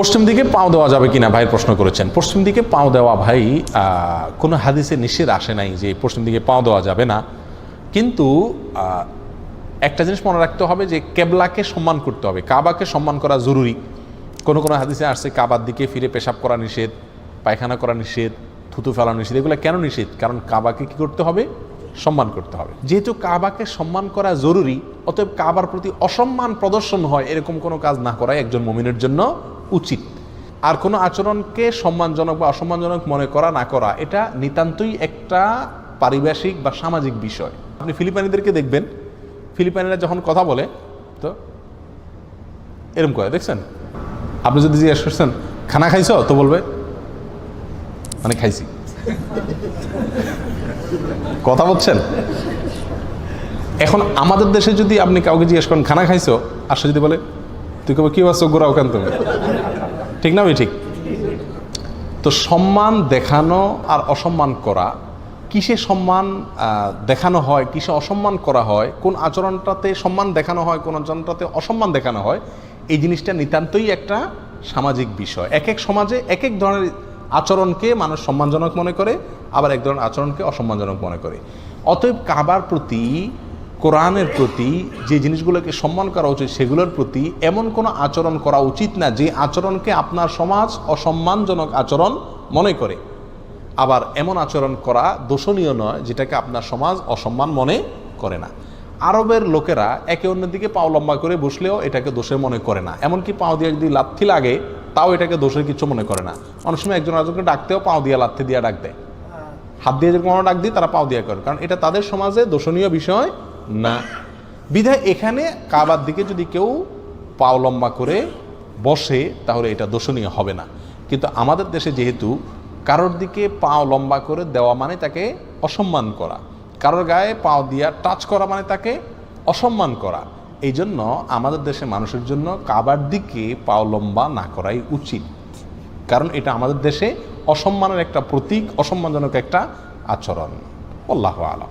পশ্চিম দিকে পাও দেওয়া যাবে কিনা ভাই প্রশ্ন করেছেন। পশ্চিম দিকে পাও দেওয়া ভাই কোনো হাদিসে নিষেধ আসে নাই যে পশ্চিম দিকে পাও দেওয়া যাবে না, কিন্তু একটা জিনিস মনে রাখতে হবে যে কেবলাকে সম্মান করতে হবে, কাবাকে সম্মান করা জরুরি। কোনো কোনো হাদিসে আসছে কাবার দিকে ফিরে পেশাব করা নিষেধ, পায়খানা করা নিষেধ, থুতু ফেলা নিষেধ। এগুলো কেন নিষেধ? কারণ কাবাকে কি করতে হবে? সম্মান করতে হবে। যেহেতু কাবাকে সম্মান করা জরুরি, অতএব কাবার প্রতি অসম্মান প্রদর্শন হয় এরকম কোনো কাজ না করাই একজন মুমিনের জন্য উচিত। আর কোনো আচরণকে সম্মানজনক বা অসম্মানজনক মনে করা না করা, এটা নিতান্তই একটা পারিভাষিক বা সামাজিক বিষয়। আপনি ফিলিপাইনিদেরকে দেখবেন, ফিলিপাইনিরা যখন কথা বলে তো এরকম করে, দেখছেন? আপনি যদি জিজ্ঞেস করছেন খানা খাইছো, তো বলবে মানে খাইছি। কথা বলছেন? এখন আমাদের দেশে যদি আপনি কাউকে জিজ্ঞেস করেন খানা খাইছো, আর সে যদি বলে তুই কবে কি বাস গোড়া ওখান তুমি, ঠিক না? ঠিক। তো সম্মান দেখানো আর অসম্মান করা, কিসে সম্মান দেখানো হয়, কিসে অসম্মান করা হয়, কোন আচরণটাতে সম্মান দেখানো হয়, কোন আচরণটাতে অসম্মান দেখানো হয়, এই জিনিসটা নিতান্তই একটা সামাজিক বিষয়। এক এক সমাজে এক এক ধরনের আচরণকে মানুষ সম্মানজনক মনে করে, আবার এক ধরনের আচরণকে অসম্মানজনক মনে করে। অতএব কাবার প্রতি, কোরআনের প্রতি যে জিনিসগুলোকে সম্মান করা উচিত, সেগুলোর প্রতি এমন কোনো আচরণ করা উচিত না যে আচরণকে আপনার সমাজ অসম্মানজনক আচরণ মনে করে। আবার এমন আচরণ করা দোষণীয় নয় যেটাকে আপনার সমাজ অসম্মান মনে করে না। আরবের লোকেরা একে অন্যের দিকে পাও লম্বা করে বসলেও এটাকে দোষে মনে করে না। এমনকি পাও দিয়ে যদি লাথি লাগে তাও এটাকে দোষের কিছু মনে করে না। অনেক সময় একজন আরেকজনকে ডাকতেও পাও দিয়ে লাথি দিয়ে ডাক দেয়, হাত দিয়ে যখন ডাক দিই তারা পাও দিয়ে করে, কারণ এটা তাদের সমাজে দোষণীয় বিষয় না। বিধায় এখানে কাবার দিকে যদি কেউ পাও লম্বা করে বসে তাহলে এটা দোষণীয় হবে না। কিন্তু আমাদের দেশে যেহেতু কারোর দিকে পাও লম্বা করে দেওয়া মানে তাকে অসম্মান করা, কারোর গায়ে পাও দিয়া টাচ করা মানে তাকে অসম্মান করা, এই জন্য আমাদের দেশে মানুষের জন্য কাবার দিকে পাও লম্বা না করাই উচিত। কারণ এটা আমাদের দেশে অসম্মানের একটা প্রতীক, অসম্মানজনক একটা আচরণ। আল্লাহু আলাম।